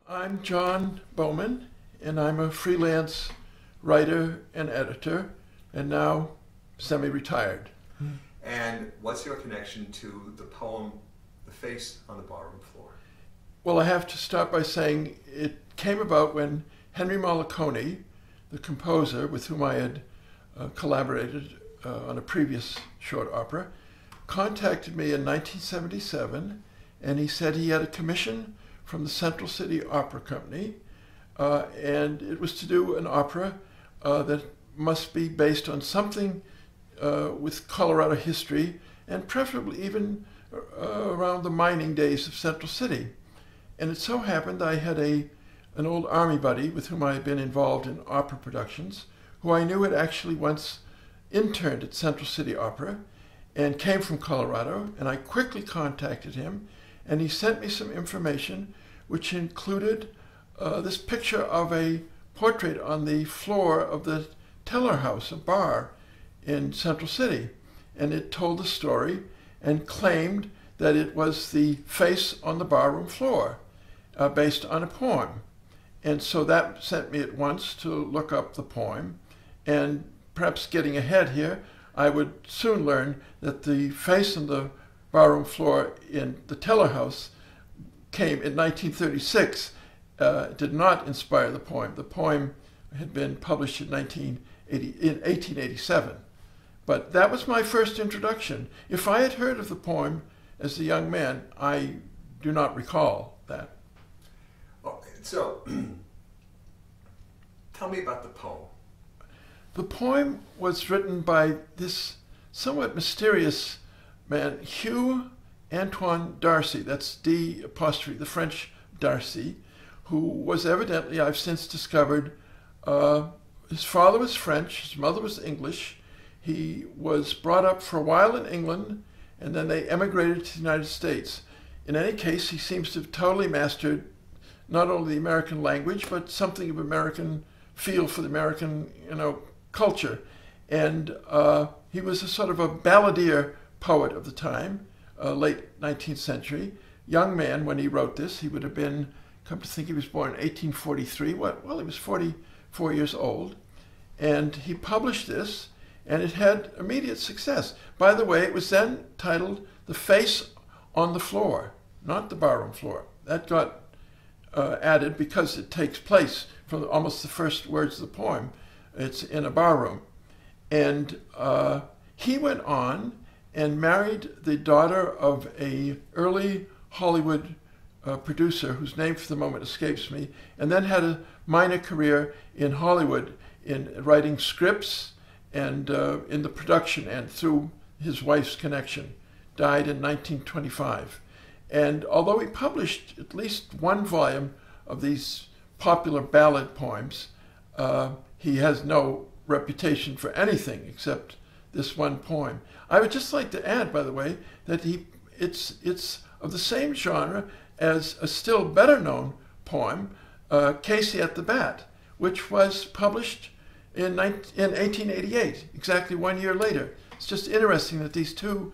I'm John Bowman, and I'm a freelance writer and editor, and now semi-retired. And what's your connection to the poem, The Face on the Barroom Floor? Well, I have to start by saying it came about when Henry Mollicone, the composer with whom I had collaborated on a previous short opera, contacted me in 1977, and he said he had a commission from the Central City Opera Company, and it was to do an opera that must be based on something with Colorado history, and preferably even around the mining days of Central City. And it so happened I had an old army buddy with whom I had been involved in opera productions, who I knew had actually once interned at Central City Opera and came from Colorado, and I quickly contacted him, and he sent me some information which included this picture of a portrait on the floor of the Teller House, a bar in Central City. And it told the story and claimed that it was the face on the barroom floor based on a poem. And so that sent me at once to look up the poem. And perhaps getting ahead here, I would soon learn that the face on the barroom floor in the Teller House came in 1936, did not inspire the poem. The poem had been published in 1887. But that was my first introduction. If I had heard of the poem as a young man, I do not recall that. Oh, so, tell me about the poem. The poem was written by this somewhat mysterious man, Hugh Antoine Darcy, that's D apostrophe, the French Darcy, who was evidently, I've since discovered, his father was French, his mother was English. He was brought up for a while in England, and then they emigrated to the United States. In any case, he seems to have totally mastered not only the American language, but something of American feel for the American, culture. And he was a sort of a balladeer poet of the time, late 19th century. Young man when he wrote this. He would have been, come to think, he was born in 1843. Well, he was 44 years old. And he published this, and it had immediate success. By the way, it was then titled The Face on the Floor, not the barroom floor. That got added because it takes place from almost the first words of the poem. It's in a barroom. And he went on and married the daughter of a early Hollywood producer whose name for the moment escapes me, and then had a minor career in Hollywood in writing scripts and in the production and through his wife's connection. Died in 1925. And although he published at least one volume of these popular ballad poems, he has no reputation for anything except this one poem. I would just like to add, by the way, that it's of the same genre as a still better known poem, Casey at the Bat, which was published in 1888, exactly 1 year later. It's just interesting that these two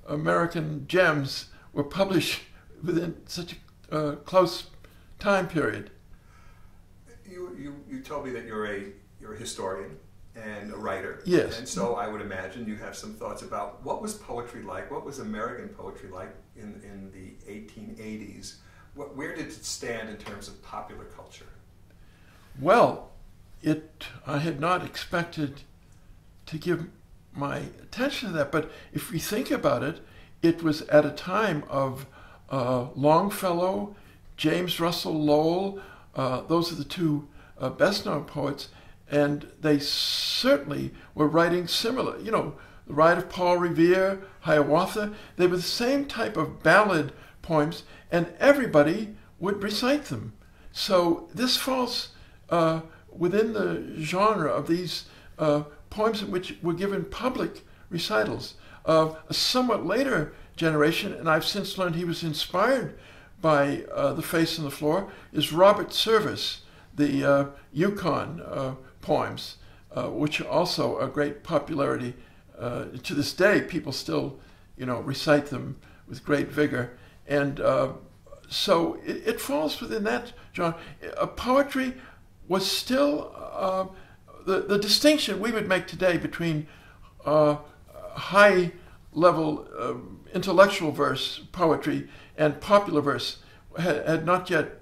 American gems were published within such a close time period. You told me that you're a historian and a writer. Yes. And so I would imagine you have some thoughts about what was poetry like, what was American poetry like in the 1880s? Where did it stand in terms of popular culture? Well, I had not expected to give my attention to that, but if we think about it, it was at a time of Longfellow, James Russell Lowell. Those are the two best-known poets, and they certainly were writing similar. The Ride of Paul Revere, Hiawatha, they were the same type of ballad poems, and everybody would recite them. So this falls within the genre of these poems in which were given public recitals. Of a somewhat later generation, and I've since learned he was inspired by The Face on the Floor, is Robert Service, the Yukon poems, which are also a great popularity. To this day, people still, recite them with great vigor. And So it falls within that genre. Poetry was still the distinction we would make today between high-level intellectual verse poetry and popular verse had not yet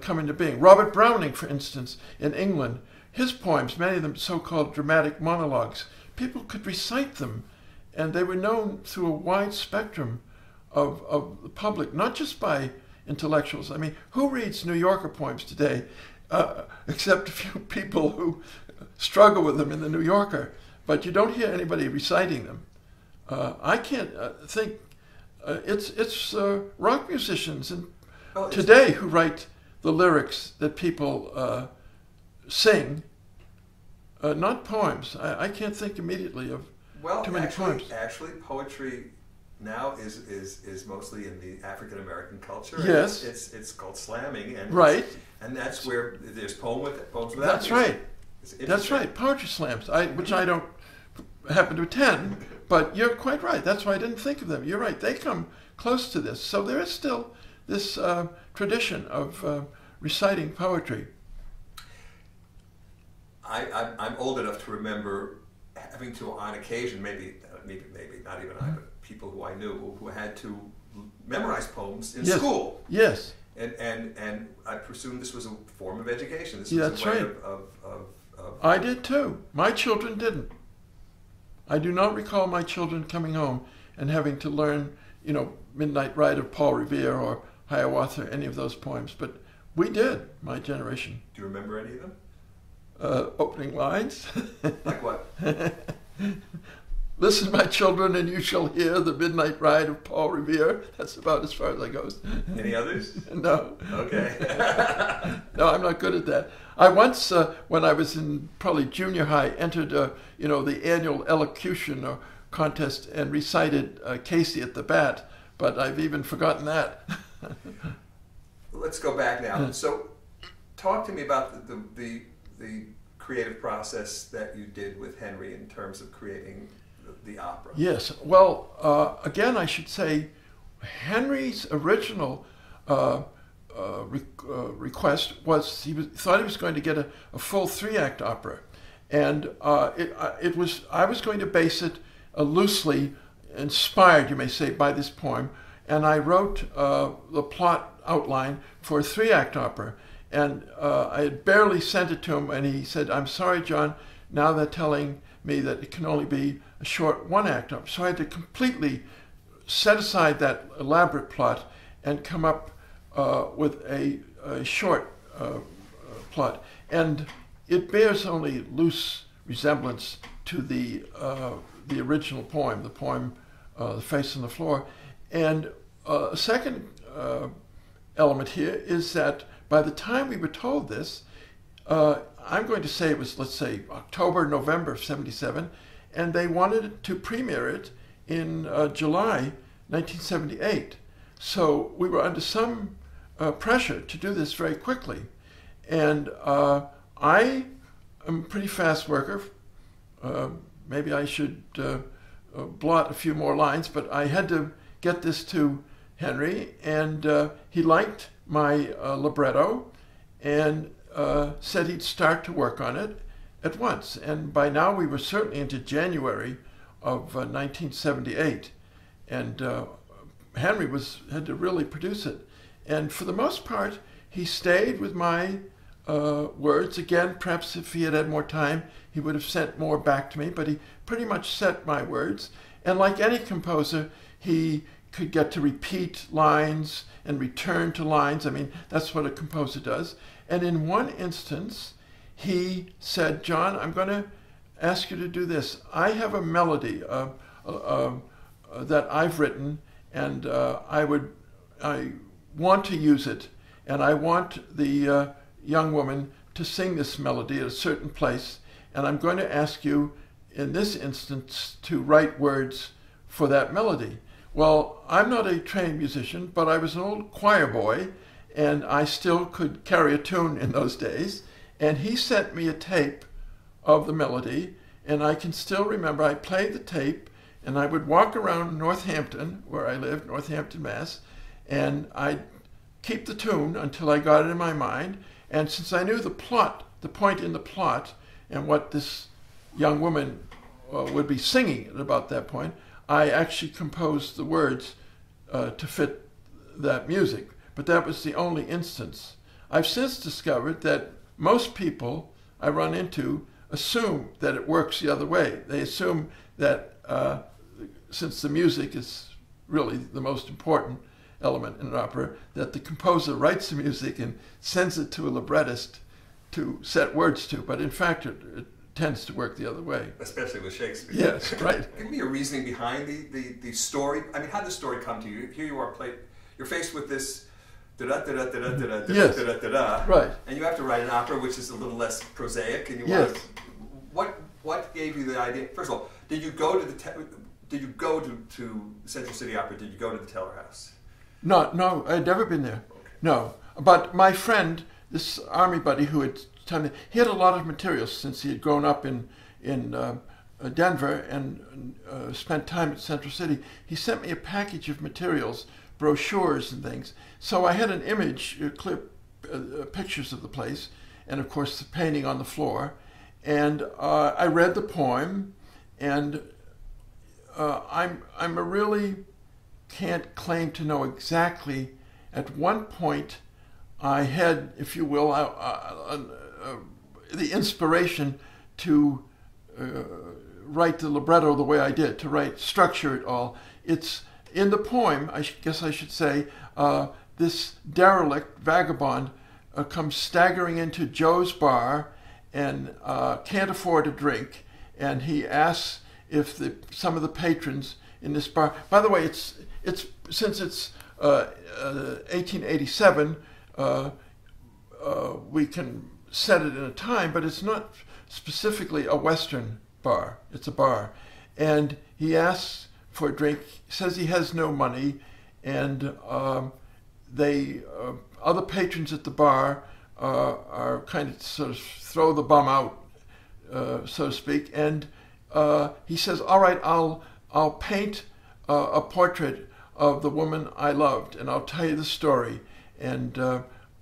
come into being. Robert Browning, for instance, in England, his poems, many of them so-called dramatic monologues, people could recite them, and they were known through a wide spectrum of the public, not just by intellectuals. I mean, who reads New Yorker poems today, except a few people who struggle with them in the New Yorker, but you don't hear anybody reciting them. I can't think, it's rock musicians and today who write the lyrics that people sing, not poems. I can't think immediately of too many poems. Actually, poetry now is mostly in the African American culture. Yes, it's called slamming, and right, and that's where there's poems without. That's right. That's right. Poetry slams, which I don't happen to attend, but you're quite right. That's why I didn't think of them. You're right. They come close to this. So there is still this tradition of reciting poetry. I'm old enough to remember having to, on occasion, maybe not even I, but people who I knew who had to memorize poems in school. Yes. And I presume this was a form of education. This was a way right. of I did too. My children didn't. I do not recall my children coming home and having to learn, Midnight Ride of Paul Revere or Hiawatha, any of those poems. But we did, my generation. Do you remember any of them? Opening lines. Like what? Listen, my children, and you shall hear the Midnight Ride of Paul Revere. That's about as far as I goes. Any others? No. Okay. No, I'm not good at that. I once, when I was in probably junior high, entered, the annual elocution contest and recited Casey at the Bat, but I've even forgotten that. Let's go back now. So, talk to me about the creative process that you did with Henry in terms of creating the opera. Yes. Well, again, I should say Henry's original request was thought he was going to get a full 3-act opera, and I was going to base it loosely inspired, you may say, by this poem, and I wrote the plot outline for a 3-act opera. And I had barely sent it to him, and he said, "I'm sorry, John, now they're telling me that it can only be a short 1-act opera." So I had to completely set aside that elaborate plot and come up with a short plot. And it bears only loose resemblance to the original poem, The Face on the Floor. And a second element here is that by the time we were told this, I'm going to say it was, let's say, October, November of '77, and they wanted to premiere it in July 1978. So we were under some pressure to do this very quickly. And I am a pretty fast worker. Maybe I should blot a few more lines, but I had to get this to Henry, and he liked my libretto and said he'd start to work on it at once. And by now we were certainly into January of 1978, and Henry had to really produce it. And for the most part, he stayed with my words. Again, perhaps if he had had more time, he would have sent more back to me, but he pretty much set my words. And like any composer, he could get to repeat lines and return to lines. I mean, that's what a composer does. And in one instance, he said, "John, I'm going to ask you to do this. I have a melody that I've written, and I want to use it, and I want the young woman to sing this melody at a certain place, and I'm going to ask you, in this instance, to write words for that melody." Well, I'm not a trained musician, but I was an old choir boy, and I still could carry a tune in those days. And he sent me a tape of the melody, and I can still remember I played the tape, and I would walk around Northampton, where I lived, Northampton, Mass, and I'd keep the tune until I got it in my mind. And since I knew the plot, the point in the plot, and what this young woman would be singing at about that point, I actually composed the words to fit that music. But that was the only instance. I've since discovered that most people I run into assume that it works the other way. They assume that since the music is really the most important element in an opera, that the composer writes the music and sends it to a librettist to set words to. But in fact, it tends to work the other way. Especially with Shakespeare. Yes, right. Give me a reasoning behind the story. I mean, how did the story come to you? Here you are, you're faced with this da-da-da-da-da-da-da-da-da-da-da, Yes, right. and you have to write an opera which is a little less prosaic, and you Yes. what gave you the idea? First of all, did you go to Central City Opera? Did you go to the Teller House? No, I'd never been there. Okay. No, but my friend, this army buddy who had told me, he had a lot of materials since he had grown up in Denver and spent time at Central City. He sent me a package of materials, brochures and things. So I had an image, clear pictures of the place, and of course the painting on the floor. And I read the poem, and I'm a really can't claim to know exactly. At one point, I had, if you will, the inspiration to write the libretto the way I did, to structure it all. It's in the poem, I guess I should say, this derelict vagabond comes staggering into Joe's bar and can't afford a drink, and he asks if some of the patrons in this bar. By the way, it's since it's 1887, we can set it in a time, but it's not specifically a Western bar. It's a bar, and he asks for a drink. He says he has no money, and other patrons at the bar are kind of sort of throw the bum out, so to speak. And he says, "All right, I'll paint a portrait of the woman I loved, and I'll tell you the story." And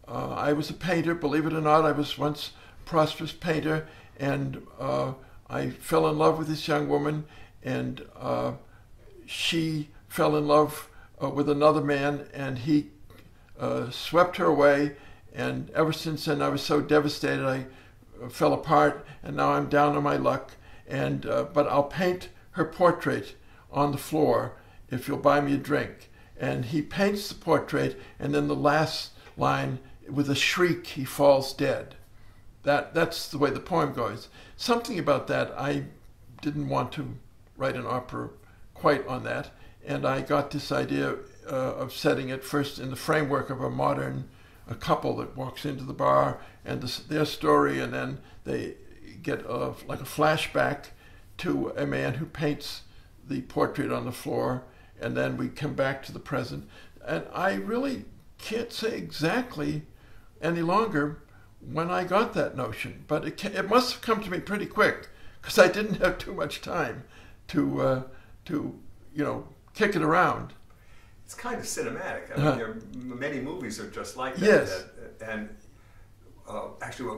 I was a painter, believe it or not. I was once a prosperous painter, and I fell in love with this young woman, and she fell in love with another man, and he swept her away. And ever since then, I was so devastated, I fell apart, and now I'm down on my luck. And but I'll paint her portrait on the floor if you'll buy me a drink. And he paints the portrait, and then the last line, with a shriek, he falls dead. That's the way the poem goes. Something about that, I didn't want to write an opera quite on that, and I got this idea of setting it first in the framework of a couple that walks into the bar and their story, and then they get like a flashback to a man who paints the portrait on the floor, and then we come back to the present. And I really can't say exactly any longer when I got that notion, but it must have come to me pretty quick, because I didn't have too much time to kick it around. It's kind of cinematic. I mean, there are many movies are just like that. Yes. And actually,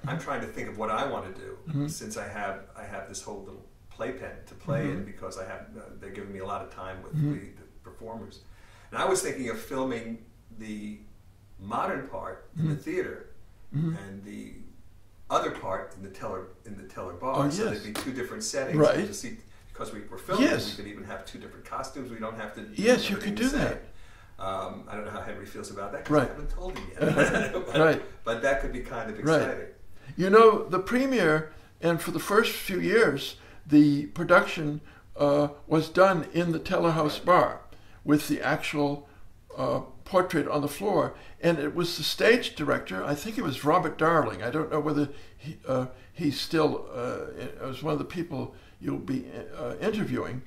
I'm trying to think of what I want to do, Mm-hmm. since I have this whole little playpen to play in, because they're giving me a lot of time with the performers. And I was thinking of filming the modern part in the theater and the other part in the Teller bar. Oh, So yes. there'd be two different settings. Right. To see, because we were filming, Yes. we could even have two different costumes. We don't have to. Yes, you everything could do the same. that. I don't know how Henry feels about that, because Right. I haven't told him yet. Right. But that could be kind of exciting. Right. You know, the premiere, and for the first few years, the production was done in the Teller House bar with the actual portrait on the floor. And it was the stage director, I think it was Robert Darling. I don't know whether he's still, was one of the people you'll be interviewing.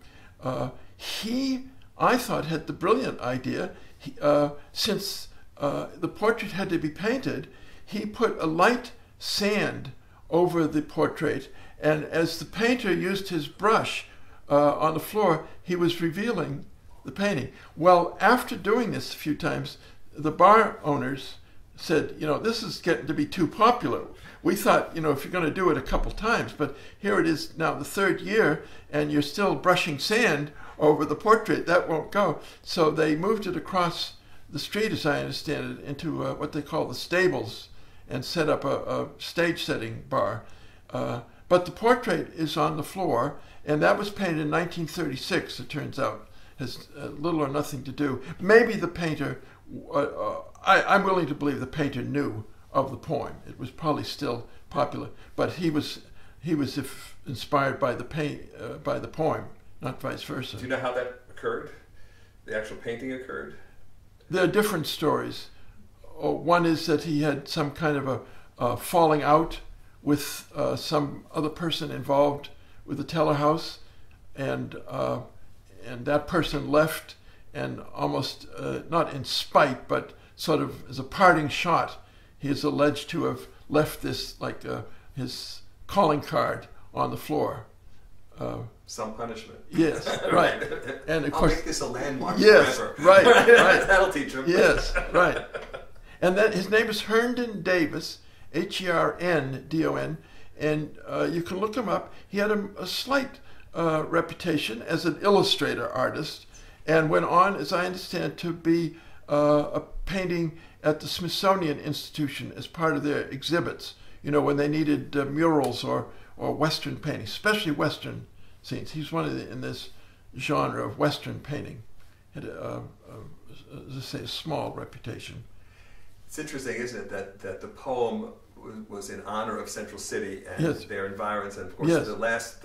He, I thought, had the brilliant idea. Since the portrait had to be painted, he put a light sand over the portrait, and as the painter used his brush on the floor, he was revealing the painting. Well, after doing this a few times, the bar owners said, you know, this is getting to be too popular. We thought, you know, if you're going to do it a couple times, but here it is now the third year, and you're still brushing sand over the portrait. That won't go. So they moved it across the street, as I understand it, into what they call the stables, and set up a stage setting bar. But the portrait is on the floor, and that was painted in 1936, it turns out. Has little or nothing to do. Maybe the painter, I'm willing to believe the painter knew of the poem. It was probably still popular, but he was inspired by the poem, not vice versa. Do you know how that occurred? The actual painting occurred? There are different stories. One is that he had some kind of a falling out with some other person involved with the Teller House, and that person left, and almost not in spite, but sort of as a parting shot, he is alleged to have left this, like his calling card on the floor. Some punishment. Yes, right. And of course, I'll make this a landmark yes, forever. Right, right. That'll teach him. Yes, right. And then his name is Herndon Davis, Herdon, and you can look him up. He had a slight reputation as an illustrator artist, and went on, as I understand, to be a painting at the Smithsonian Institution as part of their exhibits. You know, when they needed murals or Western painting, especially Western scenes. He's one of in this genre of Western painting. Had as I say, a small reputation. It's interesting, isn't it, that the poem was in honor of Central City and yes. their environs, and of course yes. the last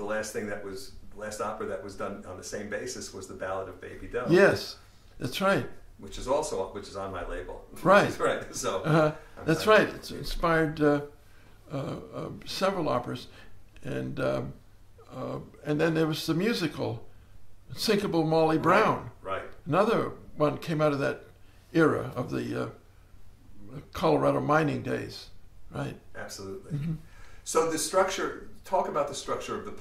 opera that was done on the same basis was the Ballad of Baby Doe. Yes, that's right. Which is on my label. Right. Right. So that's right. It's inspired several operas, and then there was the musical, Sinkable Molly Brown. Right. Another one came out of that era of the Colorado mining days. Right. Absolutely. Mm-hmm. So the structure. Talk about the structure of the.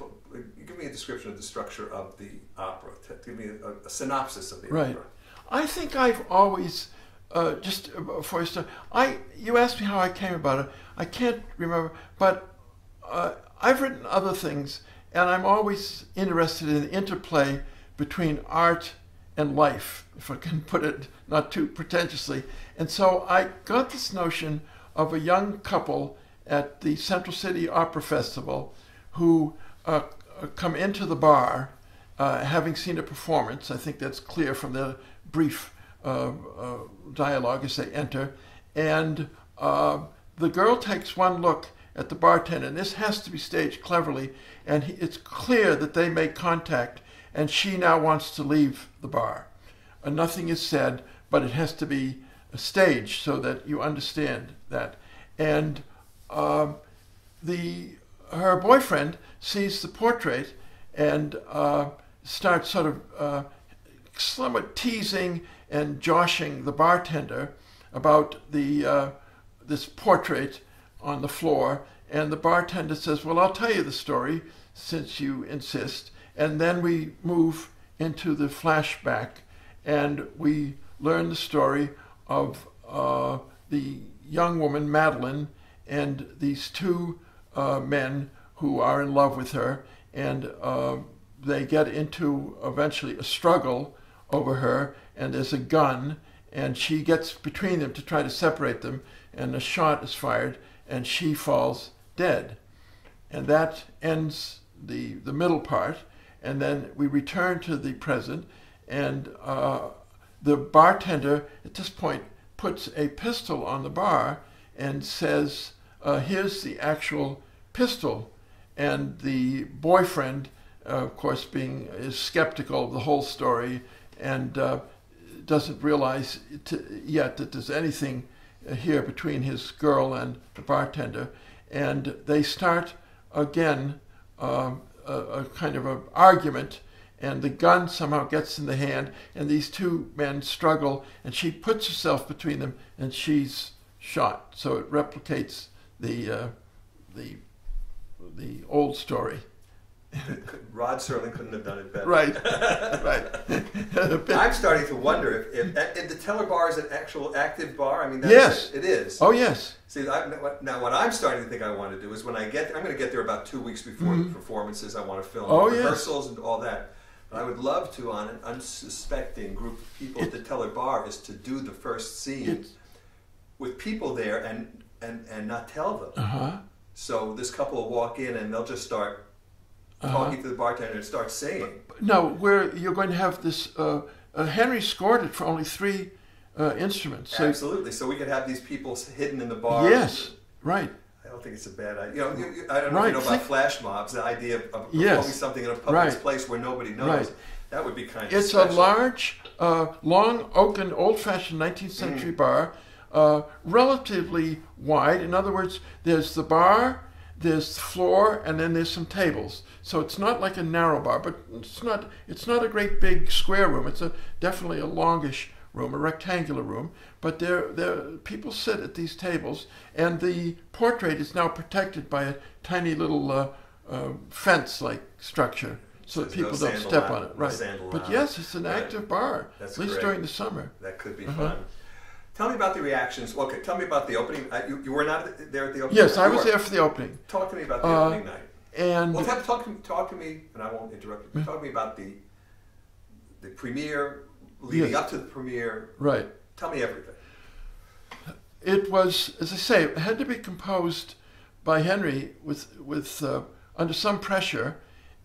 Give me a description of the structure of the opera. Give me a synopsis of the right. opera. I think I've always, just before I start, you asked me how I came about it. I can't remember, but I've written other things, and I'm always interested in the interplay between art and life, if I can put it not too pretentiously. And so I got this notion of a young couple at the Central City Opera Festival who come into the bar having seen a performance. I think that's clear from the brief dialogue as they enter. And the girl takes one look at the bartender, and this has to be staged cleverly, and it's clear that they make contact, and she now wants to leave the bar. Nothing is said, but it has to be staged so that you understand that. And her boyfriend sees the portrait and starts sort of somewhat teasing and joshing the bartender about this portrait on the floor, and the bartender says, well, I'll tell you the story since you insist. And then we move into the flashback, and we learn the story of the young woman, Madeline, and these two men who are in love with her, and they get into eventually a struggle over her, and there's a gun, and she gets between them to try to separate them, and a shot is fired, and she falls dead. And that ends the middle part, and then we return to the present, and the bartender at this point puts a pistol on the bar and says, here's the actual pistol. And the boyfriend, of course, is skeptical of the whole story and doesn't realize yet that there's anything here between his girl and the bartender. And they start again a kind of an argument, and the gun somehow gets in the hand, and these two men struggle, and she puts herself between them, and she's shot. So it replicates the old story. Rod Serling couldn't have done it better. Right, right. I'm starting to wonder if the Teller Bar is an actual active bar. I mean, yes, it is. Oh, yes. See, now what I'm starting to think I want to do is when I get there, I'm going to get there about 2 weeks before the performances. I want to film rehearsals and all that. But I would love to, on an unsuspecting group of people at the Teller Bar, is to do the first scene with people there and not tell them. So this couple will walk in and they'll just start talking to the bartender and start singing. No, you're going to have this. Henry scored it for only 3 instruments. So absolutely. So we could have these people hidden in the bar. Yes, right. I don't think it's a bad idea. I don't know if you know about flash mobs. The idea of performing something in a public place where nobody knows. That would be kind of It's special. a large, long, oaken, old-fashioned 19th century bar, relatively wide. In other words, there's the bar, there's the floor, and then there's some tables. So it's not like a narrow bar, but it's not a great big square room. It's definitely a longish room, a rectangular room. But there people sit at these tables, and the portrait is now protected by a tiny little fence-like structure, so that people don't step on it. Right. But yes, it's an active bar, at least during the summer. That could be fun. Tell me about the reactions. Okay, tell me about the opening. You were not there at the opening? Yes, I was there for the opening. Talk to me about the opening night. And well, talk to me, and I won't interrupt you. Talk to me about the premiere, leading up to the premiere. Right. Tell me everything. It was, as I say, it had to be composed by Henry with under some pressure,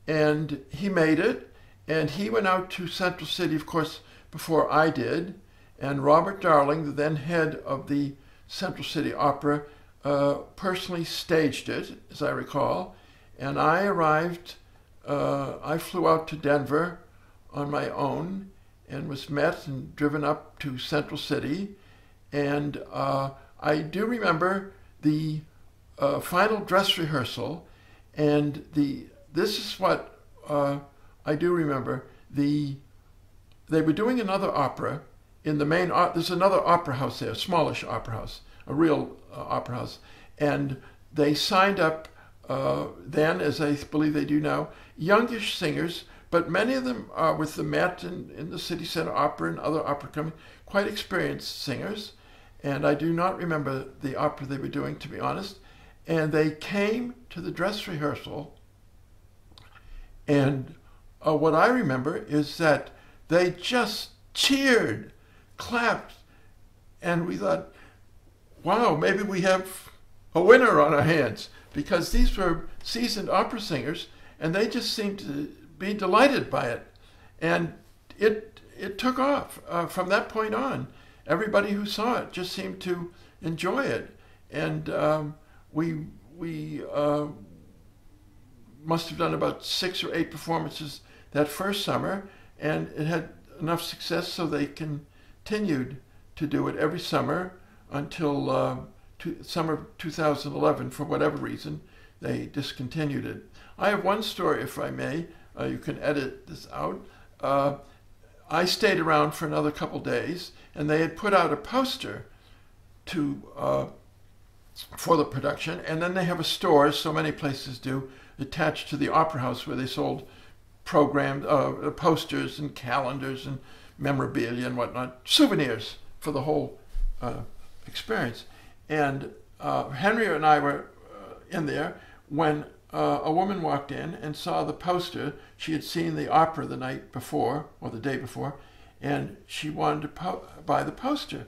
and he made it. And he went out to Central City, of course, before I did. And Robert Darling, the then head of the Central City Opera, personally staged it, as I recall. And I arrived, I flew out to Denver on my own and was met and driven up to Central City. And I do remember the final dress rehearsal, and this is what I do remember. They were doing another opera in the main, there's another opera house there, a smallish opera house, a real opera house. And they signed up then, as I believe they do now, youngish singers, but many of them are with the Met in the City Center Opera and other opera companies, quite experienced singers. And I do not remember the opera they were doing, to be honest. And they came to the dress rehearsal, and what I remember is that they just cheered, clapped, and we thought, wow, maybe we have a winner on our hands, because these were seasoned opera singers, and they just seemed to be delighted by it. And it took off from that point on. Everybody who saw it just seemed to enjoy it. And we must have done about 6 or 8 performances that first summer, and it had enough success so they continued to do it every summer until summer of 2011. For whatever reason, they discontinued it. I have one story, if I may. You can edit this out. I stayed around for another couple days, and they had put out a poster for the production, and then they have a store, as so many places do, attached to the opera house, where they sold programmed posters and calendars and memorabilia and whatnot, souvenirs for the whole experience. And Henry and I were in there when a woman walked in and saw the poster. She had seen the opera the night before, or the day before, and she wanted to buy the poster.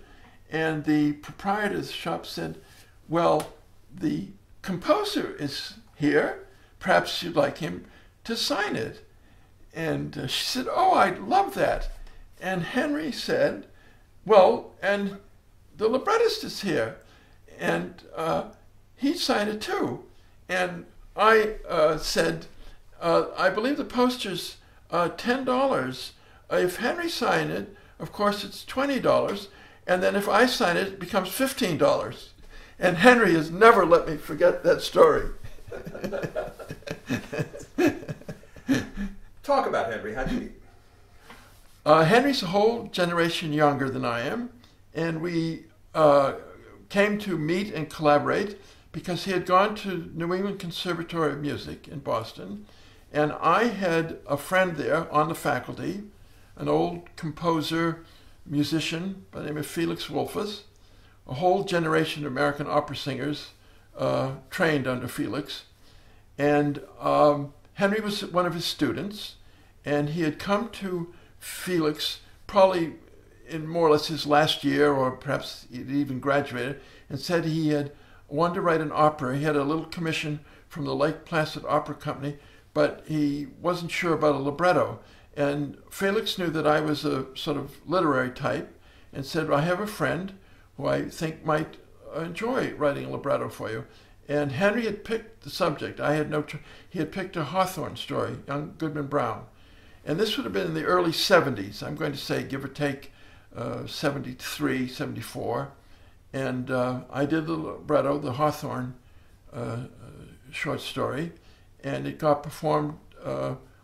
And the proprietor of the shop said, well, the composer is here. Perhaps you'd like him to sign it. And she said, oh, I'd love that. And Henry said, well, and the librettist is here. And he'd sign it too. And I said, I believe the poster's $10. If Henry signed it, of course, it's $20. And then if I sign it, it becomes $15. And Henry has never let me forget that story. Talk about Henry. How'd you meet? Henry's a whole generation younger than I am, and we came to meet and collaborate because he had gone to New England Conservatory of Music in Boston, And I had a friend there on the faculty, an old composer, musician by the name of Felix Wolfers. A whole generation of American opera singers trained under Felix. And Henry was one of his students, and he had come to Felix probably in more or less his last year, or perhaps he'd even graduated, and said he had wanted to write an opera. He had a little commission from the Lake Placid Opera Company, but he wasn't sure about a libretto. And Felix knew that I was a sort of literary type and said, I have a friend who I think might enjoy writing a libretto for you. And Henry had picked the subject. I had he had picked a Hawthorne story, Young Goodman Brown. And this would have been in the early 70s, I'm going to say, give or take 73, 74. And I did the libretto, the Hawthorne short story, and it got performed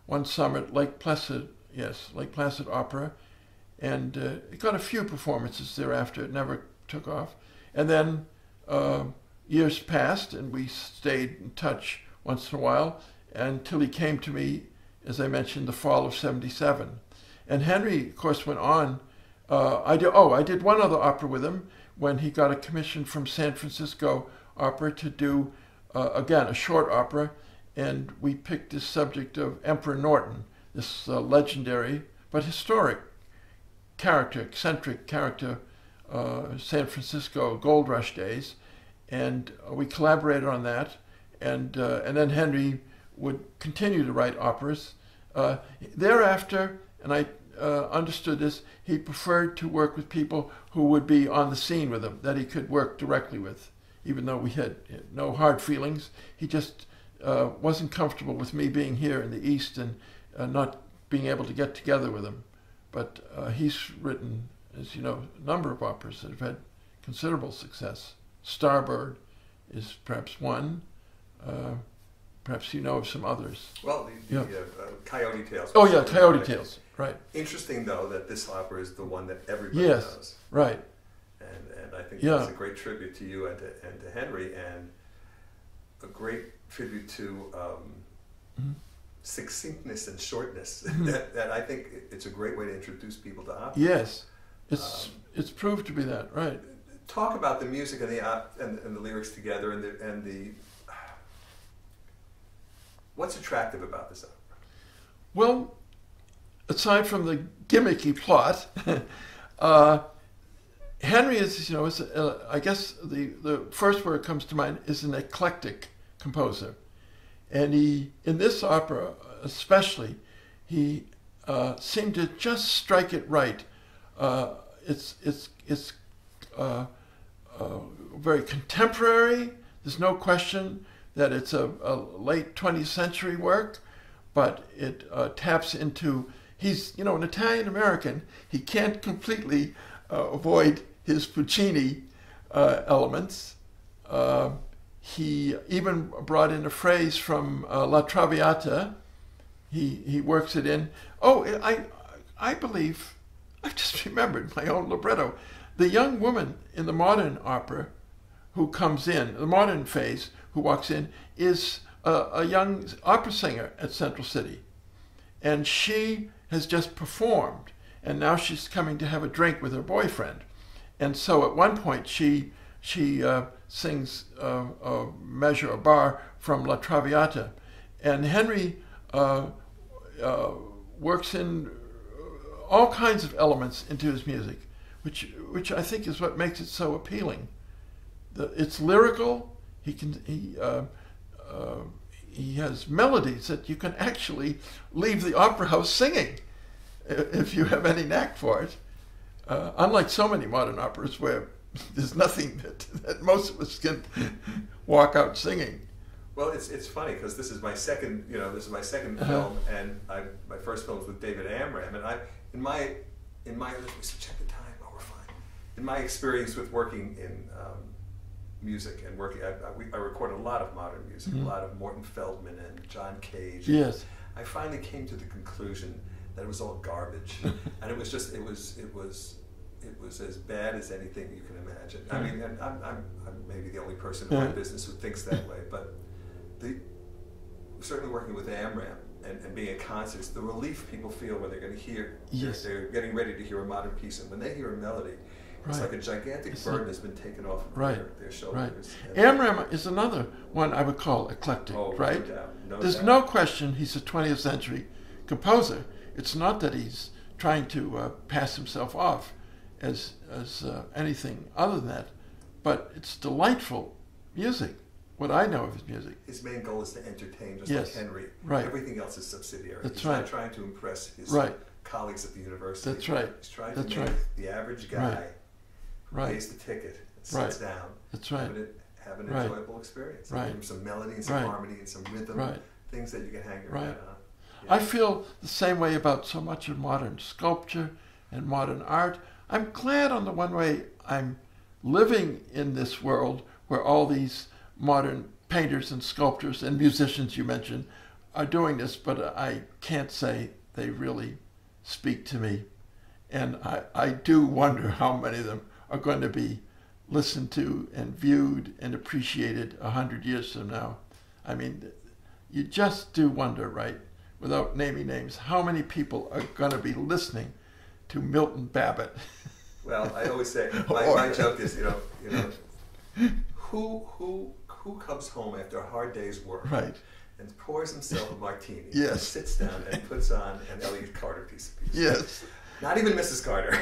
one summer at Lake Placid, Lake Placid Opera. And it got a few performances thereafter. It never took off. And then years passed, and we stayed in touch once in a while until he came to me, as I mentioned, the fall of 77. And Henry, of course, went on. I did one other opera with him when he got a commission from San Francisco Opera to do, again, a short opera. And we picked this subject of Emperor Norton, this legendary but historic character, eccentric character, San Francisco Gold Rush days. And we collaborated on that. And then Henry would continue to write operas. Thereafter, and I understood this, he preferred to work with people who would be on the scene with him, that he could work directly with. Even though we had no hard feelings, he just wasn't comfortable with me being here in the East and not being able to get together with him. But he's written, as you know, a number of operas that have had considerable success. Starbird is perhaps one. Perhaps you know of some others. Well, the Coyote Tales. Oh yeah, Coyote Tales, right. Interesting, though, that this opera is the one that everybody knows. Yes, right. And I think that's a great tribute to you and to Henry, and a great tribute to succinctness and shortness. that I think it's a great way to introduce people to opera. Yes, it's proved to be that, right. Talk about the music and the lyrics together, and the what's attractive about this opera? Well, aside from the gimmicky plot, Henry is, I guess the first word that comes to mind is an eclectic composer. And in this opera especially, he seemed to just strike it right. It's very contemporary. There's no question that it's a late 20th century work, but it taps into, he's, an Italian American. He can't completely avoid his Puccini elements. He even brought in a phrase from La Traviata. He works it in. Oh, I believe, I've just remembered my own libretto. The young woman in the modern opera who comes in, the modern phase, who walks in, is a young opera singer at Central City. And she has just performed, and now she's coming to have a drink with her boyfriend. And so at one point she sings a measure, a bar from La Traviata. And Henry works in all kinds of elements into his music, which I think is what makes it so appealing. It's lyrical. He has melodies that you can actually leave the opera house singing if you have any knack for it. Unlike so many modern operas where there's nothing that most of us can walk out singing. Well, it's funny because this is my second film, and my first film was with David Amram, and in my check the time. Oh, we're fine. In my experience with working in music and working, I recorded a lot of modern music, a lot of Morton Feldman and John Cage. Yes. I finally came to the conclusion that it was all garbage, and it was as bad as anything you can imagine. I mean, and I'm maybe the only person in my business who thinks that way, but certainly working with Amram and being at concerts, the relief people feel when they're going to hear, Yes. they're getting ready to hear a modern piece, and when they hear a melody, it's Right. like a gigantic burden has been taken off of Right. their Right. shoulders. Amram is another one I would call eclectic, Oh, right? no doubt. No There's doubt. no question he's a 20th century composer. It's not that he's trying to pass himself off as anything other than that, but it's delightful music, what I know of his music. His main goal is to entertain, just Yes. like Henry. Right. Everything else is subsidiary. That's He's right. not trying to impress his Right. colleagues at the university. That's right. He's trying That's to make right. the average guy Right. who Right. pays the ticket and Right. sits down That's right. have an Right. enjoyable experience. Right. Give him some melody and some Right. harmony and some rhythm, Right. things that you can hang your Right. hat on. I feel the same way about so much of modern sculpture and modern art. I'm glad on the one way I'm living in this world where all these modern painters and sculptors and musicians you mentioned are doing this, but I can't say they really speak to me. And I do wonder how many of them are going to be listened to and viewed and appreciated 100 years from now. I mean, you just do wonder, right, without naming names, how many people are going to be listening to Milton Babbitt. Well, I always say my joke is, you know, who comes home after a hard day's work, Right. and pours himself a martini, Yes. and sits down and puts on an Elliott Carter piece. Yes. Not even Mrs. Carter.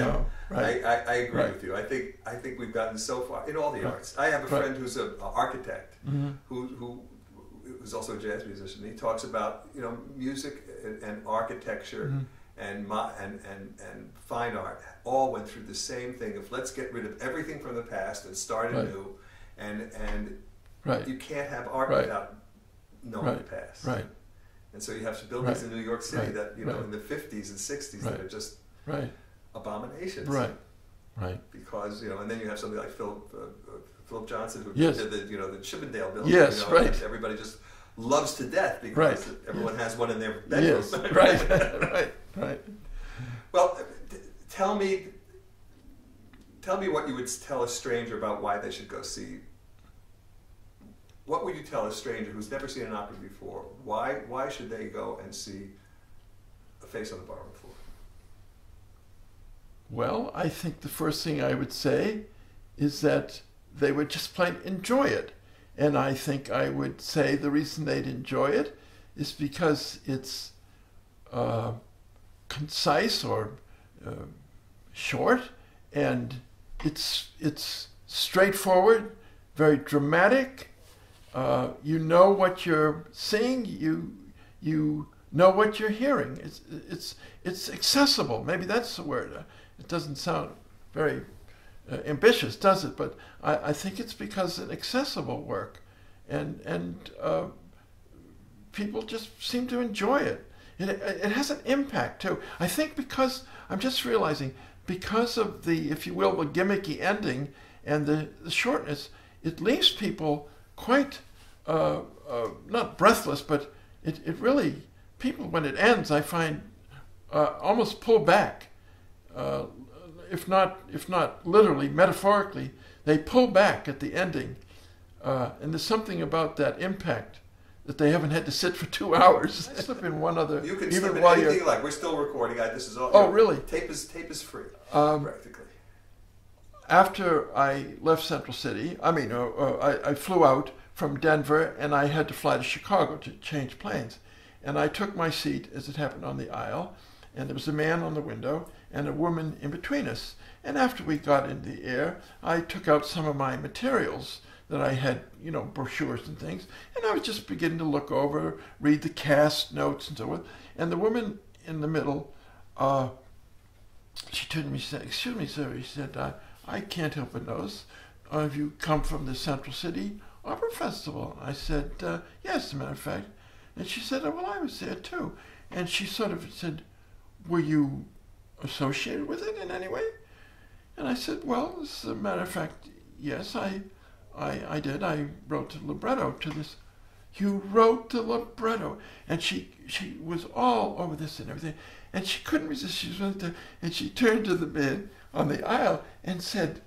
No, right. I agree Right. with you. I think we've gotten so far in all the Right. arts. I have a Right. friend who's an architect Mm-hmm. who's also a jazz musician. He talks about, you know, music and architecture Mhm. and fine art all went through the same thing of let's get rid of everything from the past and start Right. anew, and Right. you can't have art Right. without knowing Right. the past. Right. And so you have buildings Right. in New York City Right. that, you know, Right. in the 50s and 60s Right. that are just Right. abominations. Right. Right. Because, you know, and then you have somebody like Philip Johnson who Yes. did the, you know, the Chippendale building. Yes, you know, right. that everybody just loves to death because Right. everyone has one in their bedroom. Yes. Right. Right. Right. Well, tell me what you would tell a stranger about why they should go see. What would you tell a stranger who's never seen an opera before? Why should they go and see A Face on the Barroom Floor? Well, I think the first thing I would say is that they would just plain enjoy it. And I think I would say the reason they'd enjoy it is because it's concise or short, and it's straightforward, very dramatic. You know what you're seeing. You know what you're hearing. It's accessible. Maybe that's the word. It doesn't sound very ambitious, does it? But I think it's because it's an accessible work, and people just seem to enjoy it. It has an impact too. I think because I'm just realizing because of the, if you will, the gimmicky ending and the shortness, it leaves people quite not breathless, but it really, people when it ends, I find almost pull back. If not literally, metaphorically, they pull back at the ending, and there's something about that impact that they haven't had to sit for 2 hours. I slip in one other. You can even slip in while anything you're. you like. We're still recording. This is all. Oh, really? Tape is free, practically. After I left Central City, I flew out from Denver, and I had to fly to Chicago to change planes. And I took my seat, as it happened, on the aisle, and there was a man on the window and a woman in between us. And after we got in the air, I took out some of my materials that I had, brochures and things, and I was just beginning to look over, read the cast notes and so on. And the woman in the middle, she turned to me and said, "Excuse me, sir," he said, "I can't help but notice, have you come from the Central City Opera Festival?" I said, "Yes, as a matter of fact." And she said, "Oh, well, I was there too." And she sort of said, "Were you associated with it in any way?" And I said, "Well, as a matter of fact, yes, I did. I wrote the libretto to this." "You wrote the libretto?" And she was all over this and everything. And she couldn't resist. She went there, and she turned to the man on the aisle and said,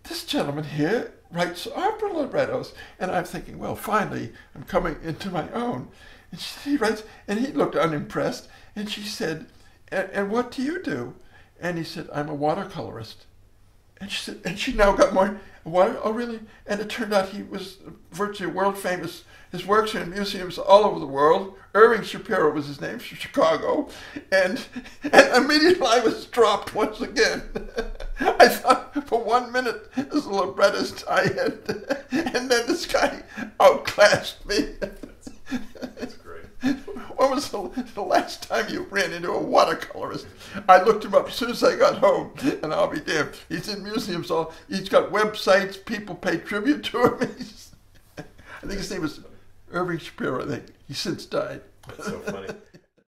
"This gentleman here writes opera librettos." And I'm thinking, well, finally, I'm coming into my own. And he writes, and he looked unimpressed. And she said, and what do you do? And he said, I'm a watercolorist. And she said, and she now got more water. Oh, really? And it turned out he was virtually world famous. His works are in museums all over the world. Irving Shapiro was his name, from Chicago. And immediately I was dropped once again. I thought for 1 minute, as a librettist, I had, and then this guy outclassed me. That's great. When was the last time you ran into a watercolorist? I looked him up as soon as I got home, and I'll be damned. He's in museums. He's got websites. People pay tribute to him. I think his name was Irving Shapiro. I think he's since died. That's so funny.